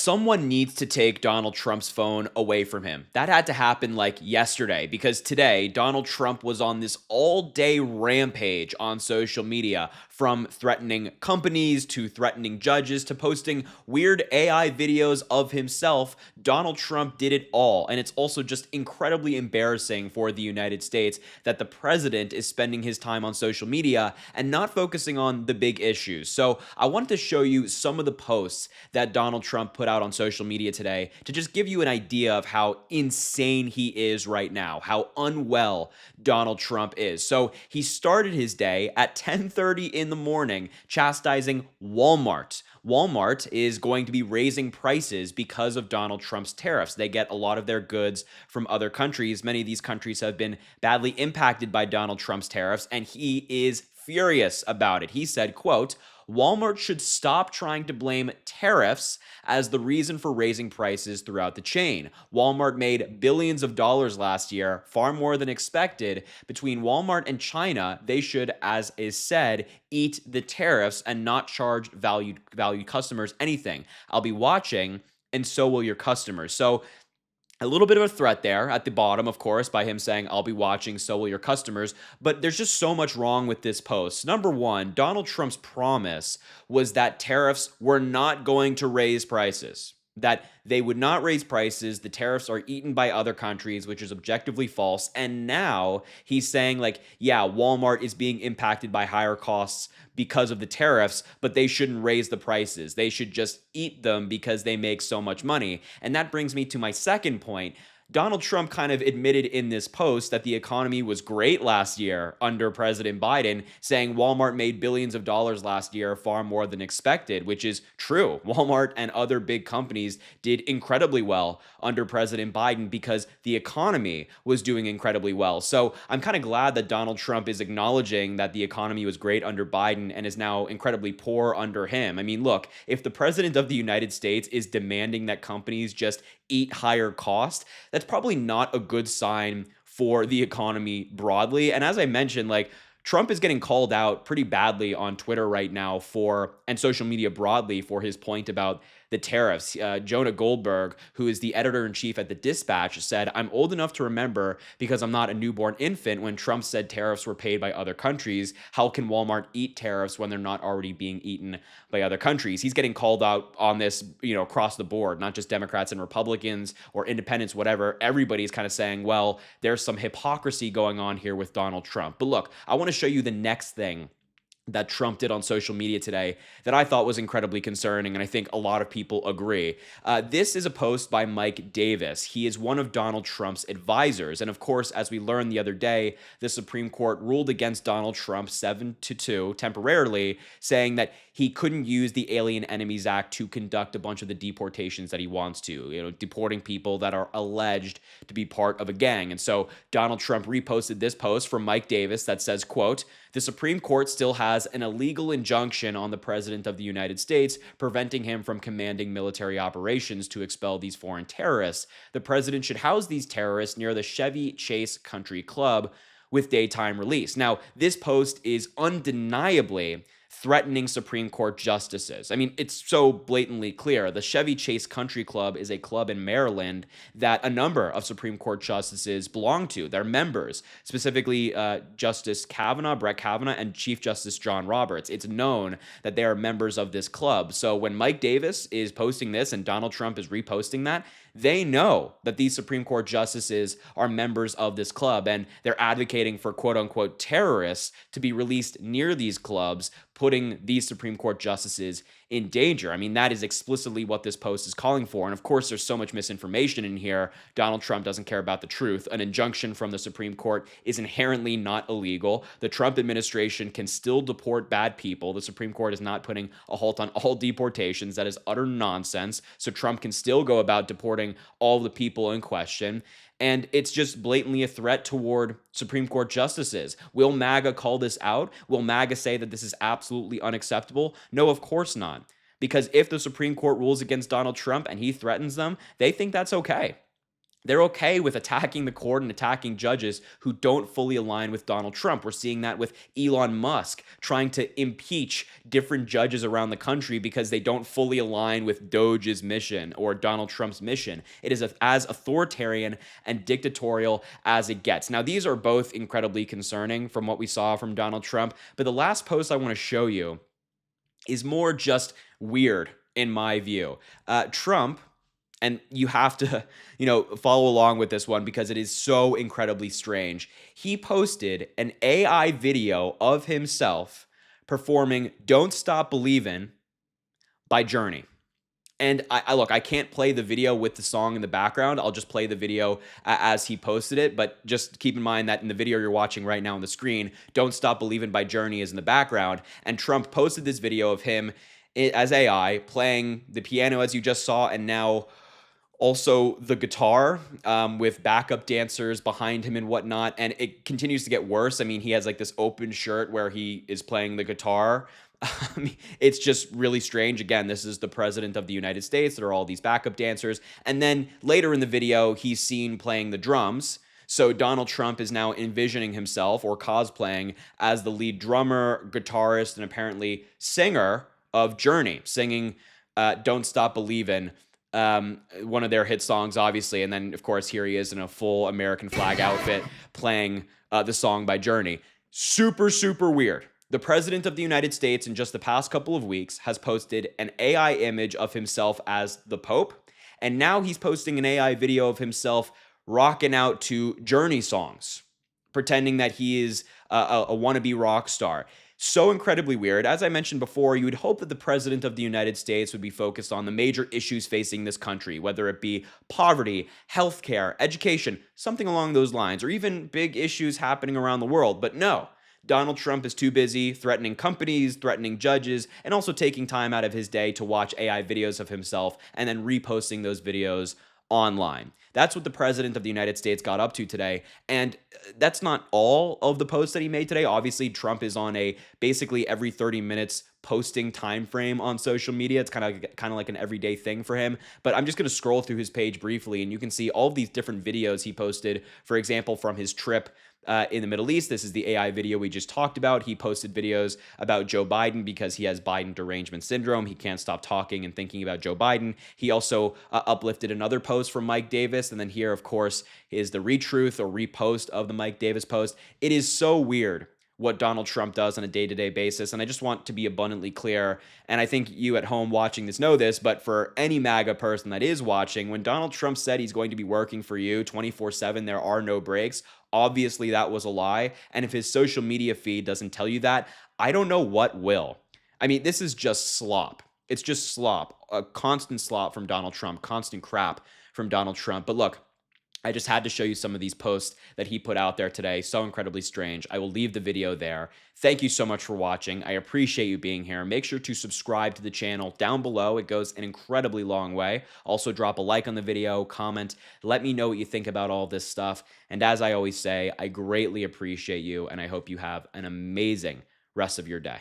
Someone needs to take Donald Trump's phone away from him. That had to happen like yesterday because today Donald Trump was on this all day rampage on social media, from threatening companies to threatening judges to posting weird AI videos of himself. Donald Trump did it all. And it's also just incredibly embarrassing for the United States that the president is spending his time on social media and not focusing on the big issues. So I wanted to show you some of the posts that Donald Trump put out on social media today to just give you an idea of how insane he is right now, how unwell Donald Trump is. So he started his day at 10:30 in the morning chastising Walmart. Walmart is going to be raising prices because of Donald Trump's tariffs. They get a lot of their goods from other countries. Many of these countries have been badly impacted by Donald Trump's tariffs, and he is furious about it. He said, quote, Walmart should stop trying to blame tariffs as the reason for raising prices throughout the chain. Walmart made billions of dollars last year, far more than expected. Between Walmart and China, they should, as is said, eat the tariffs and not charge valued customers anything. I'll be watching, and so will your customers. So a little bit of a threat there at the bottom, of course, by him saying, I'll be watching, so will your customers. But there's just so much wrong with this post. Number one, Donald Trump's promise was that tariffs were not going to raise prices, that they would not raise prices. The tariffs are eaten by other countries, which is objectively false. And now he's saying, like, yeah, Walmart is being impacted by higher costs because of the tariffs, but they shouldn't raise the prices. They should just eat them because they make so much money. And that brings me to my second point. Donald Trump kind of admitted in this post that the economy was great last year under President Biden, saying Walmart made billions of dollars last year, far more than expected, which is true. Walmart and other big companies did incredibly well under President Biden because the economy was doing incredibly well. So I'm kind of glad that Donald Trump is acknowledging that the economy was great under Biden and is now incredibly poor under him. I mean, look, if the president of the United States is demanding that companies just eat higher cost, that's probably not a good sign for the economy broadly. And as I mentioned, like, Trump is getting called out pretty badly on Twitter right now and social media broadly for his point about the tariffs. Jonah Goldberg, who is the editor-in-chief at The Dispatch, said, I'm old enough to remember because I'm not a newborn infant when Trump said tariffs were paid by other countries. How can Walmart eat tariffs when they're not already being eaten by other countries? He's getting called out on this, across the board, not just Democrats and Republicans or independents, whatever. Everybody's kind of saying, well, there's some hypocrisy going on here with Donald Trump. But look, I want to show you the next thing that Trump did on social media today that I thought was incredibly concerning, and I think a lot of people agree. This is a post by Mike Davis. He is one of Donald Trump's advisors, and of course, as we learned the other day, the Supreme Court ruled against Donald Trump 7-2 temporarily, saying that he couldn't use the Alien Enemies Act to conduct a bunch of the deportations that he wants to, deporting people that are alleged to be part of a gang. And so Donald Trump reposted this post from Mike Davis that says, quote, the Supreme Court still has an illegal injunction on the President of the United States, preventing him from commanding military operations to expel these foreign terrorists. The President should house these terrorists near the Chevy Chase Country Club with daytime release. Now, this post is undeniably threatening Supreme Court justices. I mean, it's so blatantly clear. The Chevy Chase Country Club is a club in Maryland that a number of Supreme Court justices belong to. They're members, specifically Justice Kavanaugh, Brett Kavanaugh, and Chief Justice John Roberts. It's known that they are members of this club. So when Mike Davis is posting this and Donald Trump is reposting that, they know that these Supreme Court justices are members of this club, and they're advocating for quote-unquote terrorists to be released near these clubs, putting these Supreme Court justices in danger. I mean, that is explicitly what this post is calling for. And of course, there's so much misinformation in here. Donald Trump doesn't care about the truth. An injunction from the Supreme Court is inherently not illegal. The Trump administration can still deport bad people. The Supreme Court is not putting a halt on all deportations. That is utter nonsense. So Trump can still go about deporting all the people in question. And it's just blatantly a threat toward Supreme Court justices. Will MAGA call this out? Will MAGA say that this is absolutely unacceptable? No, of course not. Because if the Supreme Court rules against Donald Trump and he threatens them, they think that's okay. they're okay with attacking the court and attacking judges who don't fully align with Donald Trump. We're seeing that with Elon Musk trying to impeach different judges around the country because they don't fully align with Doge's mission or Donald Trump's mission. It is as authoritarian and dictatorial as it gets. Now, these are both incredibly concerning from what we saw from Donald Trump, but the last post I want to show you is more just weird in my view. Trump, and you have to, follow along with this one because it is so incredibly strange. He posted an AI video of himself performing Don't Stop Believin' by Journey. And I look, I can't play the video with the song in the background. I'll just play the video as he posted it. But just keep in mind that in the video you're watching right now on the screen, Don't Stop Believin' by Journey is in the background. And Trump posted this video of him as AI playing the piano as you just saw, and now also the guitar with backup dancers behind him and whatnot. And it continues to get worse. I mean, he has like this open shirt where he is playing the guitar. I mean, it's just really strange. Again, this is the president of the United States. There are all these backup dancers. And then later in the video, he's seen playing the drums. So Donald Trump is now envisioning himself or cosplaying as the lead drummer, guitarist, and apparently singer of Journey, singing Don't Stop Believin', one of their hit songs, obviously. And then, of course, here he is in a full American flag outfit playing the song by Journey. Super, super weird. The president of the United States in just the past couple of weeks has posted an AI image of himself as the Pope. And now he's posting an AI video of himself rocking out to Journey songs, pretending that he is a wannabe rock star. So incredibly weird. As I mentioned before, you would hope that the president of the United States would be focused on the major issues facing this country, whether it be poverty, healthcare, education, something along those lines, or even big issues happening around the world. But no, Donald Trump is too busy threatening companies, threatening judges, and also taking time out of his day to watch AI videos of himself and then reposting those videos online. That's what the president of the United States got up to today. And that's not all of the posts that he made today. Obviously, Trump is on a basically every 30 minutes posting time frame on social media. It's kind of like an everyday thing for him. But I'm just going to scroll through his page briefly, and you can see all of these different videos he posted, for example, from his trip in the Middle East. This is the AI video we just talked about. He posted videos about Joe Biden because he has Biden derangement syndrome. He can't stop talking and thinking about Joe Biden. He also uplifted another post from Mike Davis. And then here, of course, is the retruth or repost of the Mike Davis post. It is so weird what Donald Trump does on a day-to-day basis. And I just want to be abundantly clear, and I think you at home watching this know this, but for any MAGA person that is watching, when Donald Trump said he's going to be working for you 24/7, there are no breaks, obviously that was a lie. And if his social media feed doesn't tell you that, I don't know what will. I mean, this is just slop. It's just slop, a constant slop from Donald Trump, constant crap from Donald Trump. But look, I just had to show you some of these posts that he put out there today. So incredibly strange. I will leave the video there. Thank you so much for watching. I appreciate you being here. Make sure to subscribe to the channel down below. It goes an incredibly long way. Also, drop a like on the video, comment, let me know what you think about all this stuff. And as I always say, I greatly appreciate you, and I hope you have an amazing rest of your day.